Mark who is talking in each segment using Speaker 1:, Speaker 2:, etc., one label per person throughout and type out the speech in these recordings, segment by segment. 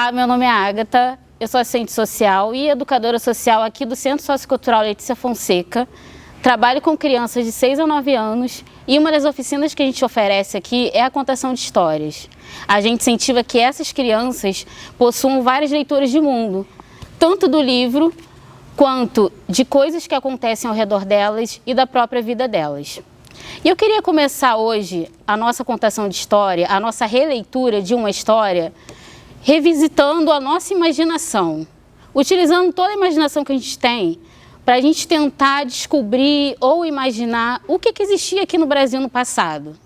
Speaker 1: Olá, meu nome é Ágata, eu sou assistente social e educadora social aqui do Centro Sociocultural Letícia Fonseca. Trabalho com crianças de 6 a 9 anos e uma das oficinas que a gente oferece aqui é a contação de histórias. A gente incentiva que essas crianças possuam várias leituras de mundo, tanto do livro quanto de coisas que acontecem ao redor delas e da própria vida delas. E eu queria começar hoje a nossa contação de história, a nossa releitura de uma história, revisitando a nossa imaginação, utilizando toda a imaginação que a gente tem para a gente tentar descobrir ou imaginar o que existia aqui no Brasil no passado.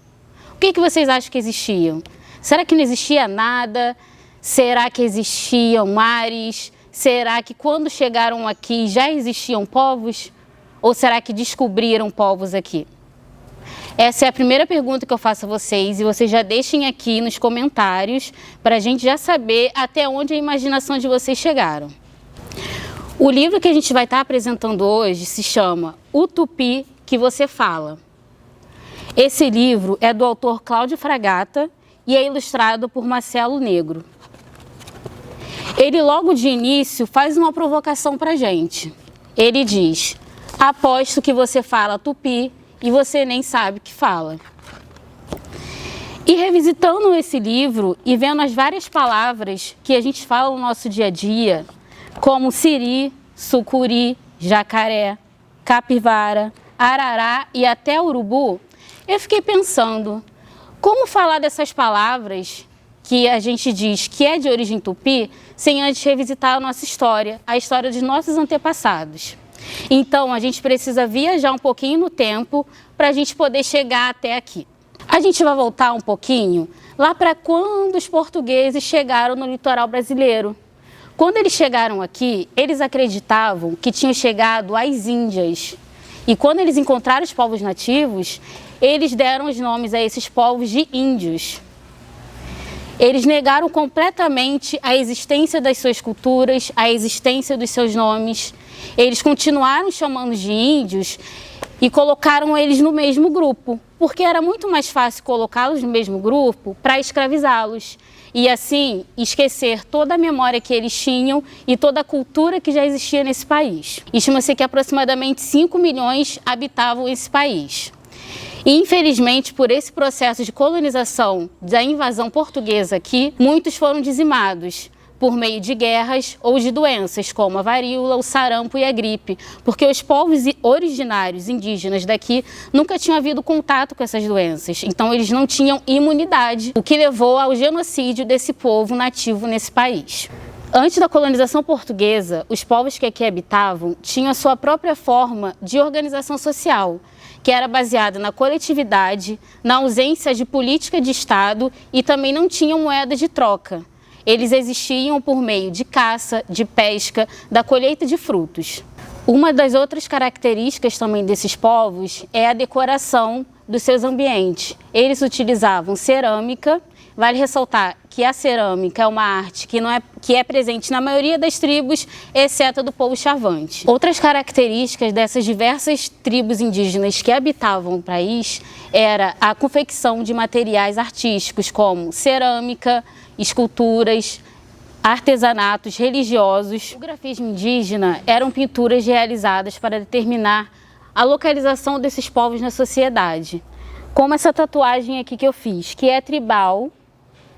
Speaker 1: O que vocês acham que existiam? Será que não existia nada? Será que existiam mares? Será que quando chegaram aqui já existiam povos? Ou será que descobriram povos aqui? Essa é a primeira pergunta que eu faço a vocês e vocês já deixem aqui nos comentários para a gente já saber até onde a imaginação de vocês chegaram. O livro que a gente vai estar apresentando hoje se chama O Tupi que Você Fala. Esse livro é do autor Cláudio Fragata e é ilustrado por Marcelo Negro. Ele logo de início faz uma provocação para a gente. Ele diz: aposto que você fala tupi e você nem sabe que fala. E revisitando esse livro e vendo as várias palavras que a gente fala no nosso dia a dia, como siri, sucuri, jacaré, capivara, arará e até urubu, eu fiquei pensando, como falar dessas palavras que a gente diz que é de origem tupi, sem antes revisitar a nossa história, a história dos nossos antepassados. Então, a gente precisa viajar um pouquinho no tempo para a gente poder chegar até aqui. A gente vai voltar um pouquinho lá para quando os portugueses chegaram no litoral brasileiro. Quando eles chegaram aqui, eles acreditavam que tinham chegado às Índias. E quando eles encontraram os povos nativos, eles deram os nomes a esses povos de índios. Eles negaram completamente a existência das suas culturas, a existência dos seus nomes. Eles continuaram chamando de índios e colocaram eles no mesmo grupo, porque era muito mais fácil colocá-los no mesmo grupo para escravizá-los e assim esquecer toda a memória que eles tinham e toda a cultura que já existia nesse país. Estima-se que aproximadamente 5 milhões habitavam esse país. E, infelizmente, por esse processo de colonização da invasão portuguesa aqui, muitos foram dizimados por meio de guerras ou de doenças, como a varíola, o sarampo e a gripe, porque os povos originários indígenas daqui nunca tinham havido contato com essas doenças, então eles não tinham imunidade, o que levou ao genocídio desse povo nativo nesse país. Antes da colonização portuguesa, os povos que aqui habitavam tinham a sua própria forma de organização social, que era baseada na coletividade, na ausência de política de Estado e também não tinham moeda de troca. Eles existiam por meio de caça, de pesca, da colheita de frutos. Uma das outras características também desses povos é a decoração dos seus ambientes. Eles utilizavam cerâmica. Vale ressaltar que a cerâmica é uma arte que é presente na maioria das tribos, exceto a do povo Chavante. Outras características dessas diversas tribos indígenas que habitavam o país era a confecção de materiais artísticos, como cerâmica, esculturas, artesanatos religiosos. O grafismo indígena eram pinturas realizadas para determinar a localização desses povos na sociedade. Como essa tatuagem aqui que eu fiz, que é tribal,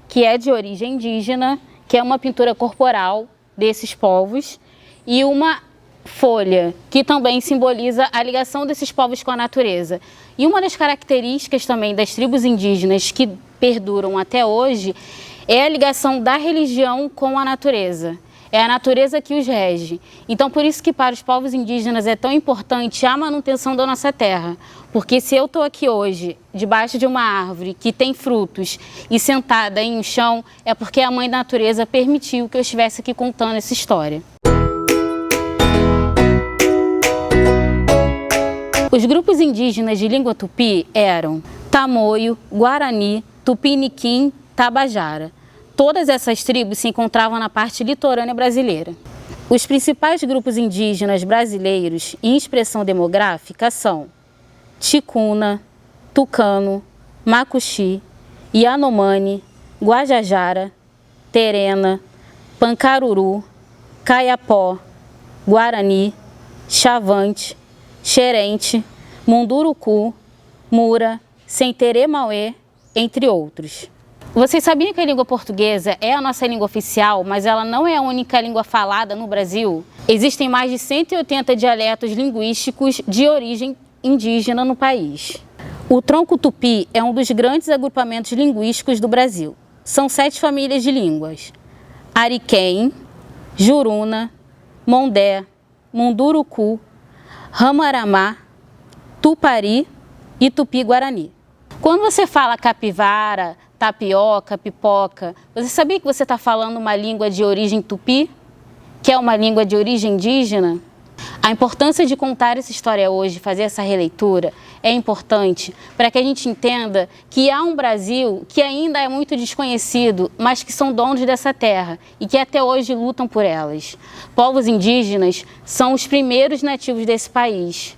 Speaker 1: que é de origem indígena, que é uma pintura corporal desses povos, e uma folha, que também simboliza a ligação desses povos com a natureza. E uma das características também das tribos indígenas que perduram até hoje é a ligação da religião com a natureza. É a natureza que os rege. Então, por isso que para os povos indígenas é tão importante a manutenção da nossa terra. Porque se eu estou aqui hoje, debaixo de uma árvore que tem frutos e sentada em um chão, é porque a mãe da natureza permitiu que eu estivesse aqui contando essa história. Os grupos indígenas de língua tupi eram Tamoio, Guarani, Tupiniquim, Tabajara. Todas essas tribos se encontravam na parte litorânea brasileira. Os principais grupos indígenas brasileiros em expressão demográfica são Ticuna, Tucano, Macuxi, Yanomami, Guajajara, Terena, Pancaruru, Caiapó, Guarani, Chavante, Xerente, Munduruku, Mura, Senterê-Mauê, entre outros. Vocês sabiam que a língua portuguesa é a nossa língua oficial, mas ela não é a única língua falada no Brasil? Existem mais de 180 dialetos linguísticos de origem indígena no país. O tronco tupi é um dos grandes agrupamentos linguísticos do Brasil. São 7 famílias de línguas: Ariquém, Juruna, Mondé, Munduruku, Ramaramá, Tupari e Tupi-Guarani. Quando você fala capivara, tapioca, pipoca, você sabia que você está falando uma língua de origem tupi, que é uma língua de origem indígena? A importância de contar essa história hoje, fazer essa releitura, é importante para que a gente entenda que há um Brasil que ainda é muito desconhecido, mas que são donos dessa terra e que até hoje lutam por elas. Povos indígenas são os primeiros nativos desse país.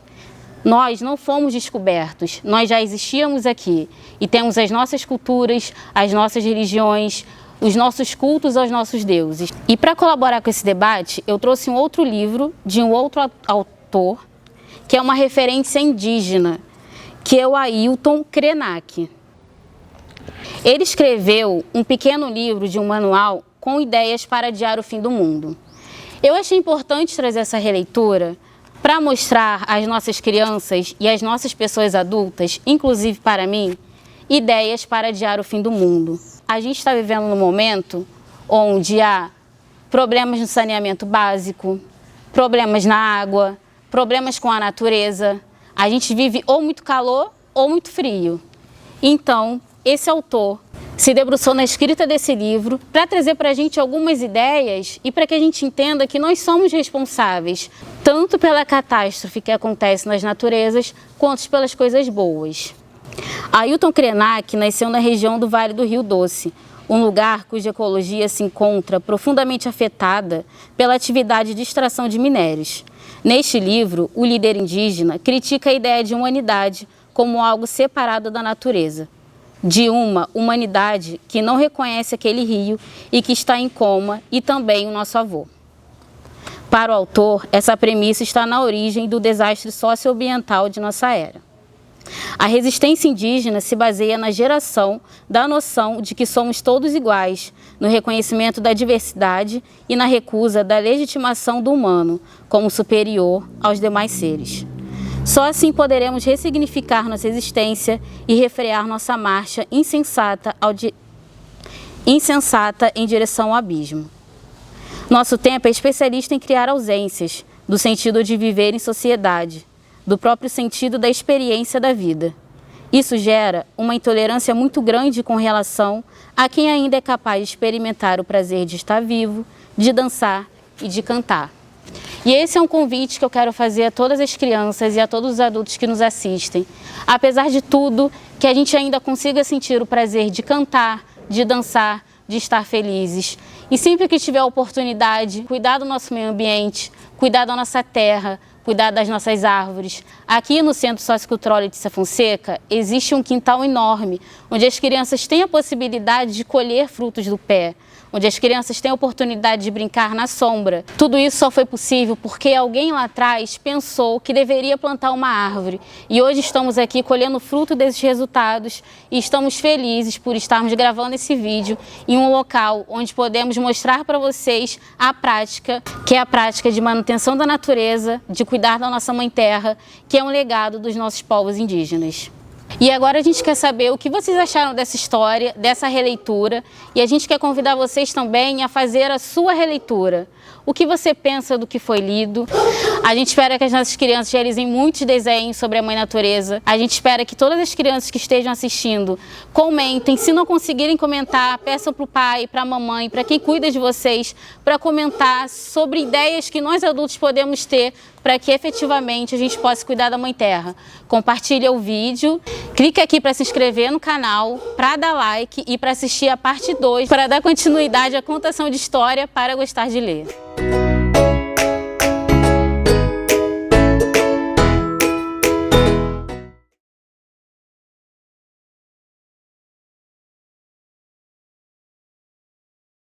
Speaker 1: Nós não fomos descobertos, nós já existíamos aqui e temos as nossas culturas, as nossas religiões, os nossos cultos aos nossos deuses. E para colaborar com esse debate, eu trouxe um outro livro de um outro autor, que é uma referência indígena, que é o Ailton Krenak. Ele escreveu um pequeno livro de um manual com ideias para adiar o fim do mundo. Eu achei importante trazer essa releitura para mostrar às nossas crianças e às nossas pessoas adultas, inclusive para mim, ideias para adiar o fim do mundo. A gente está vivendo num momento onde há problemas no saneamento básico, problemas na água, problemas com a natureza. A gente vive ou muito calor ou muito frio. Então, esse autor se debruçou na escrita desse livro para trazer para a gente algumas ideias e para que a gente entenda que nós somos responsáveis tanto pela catástrofe que acontece nas naturezas quanto pelas coisas boas. Ailton Krenak nasceu na região do Vale do Rio Doce, um lugar cuja ecologia se encontra profundamente afetada pela atividade de extração de minérios. Neste livro, o líder indígena critica a ideia de humanidade como algo separado da natureza, de uma humanidade que não reconhece aquele rio e que está em coma, e também o nosso avô. Para o autor, essa premissa está na origem do desastre socioambiental de nossa era. A resistência indígena se baseia na geração da noção de que somos todos iguais, no reconhecimento da diversidade e na recusa da legitimação do humano como superior aos demais seres. Só assim poderemos ressignificar nossa existência e refrear nossa marcha insensata em direção ao abismo. Nosso tempo é especialista em criar ausências do sentido de viver em sociedade, do próprio sentido da experiência da vida. Isso gera uma intolerância muito grande com relação a quem ainda é capaz de experimentar o prazer de estar vivo, de dançar e de cantar. E esse é um convite que eu quero fazer a todas as crianças e a todos os adultos que nos assistem. Apesar de tudo, que a gente ainda consiga sentir o prazer de cantar, de dançar, de estar felizes. E sempre que tiver a oportunidade, cuidar do nosso meio ambiente, cuidar da nossa terra, cuidar das nossas árvores. Aqui no Centro Sociocultural Letícia Fonseca existe um quintal enorme, onde as crianças têm a possibilidade de colher frutos do pé, onde as crianças têm a oportunidade de brincar na sombra. Tudo isso só foi possível porque alguém lá atrás pensou que deveria plantar uma árvore. E hoje estamos aqui colhendo fruto desses resultados e estamos felizes por estarmos gravando esse vídeo em um local onde podemos mostrar para vocês a prática, que é a prática de manutenção da natureza, de cuidar da nossa mãe terra, que é um legado dos nossos povos indígenas. E agora a gente quer saber o que vocês acharam dessa história, dessa releitura, e a gente quer convidar vocês também a fazer a sua releitura. O que você pensa do que foi lido? A gente espera que as nossas crianças realizem muitos desenhos sobre a Mãe Natureza. A gente espera que todas as crianças que estejam assistindo comentem. Se não conseguirem comentar, peçam para o pai, para a mamãe, para quem cuida de vocês, para comentar sobre ideias que nós adultos podemos ter para que efetivamente a gente possa cuidar da Mãe Terra. Compartilhe o vídeo, clique aqui para se inscrever no canal, para dar like e para assistir a parte 2, para dar continuidade à contação de história para gostar de ler.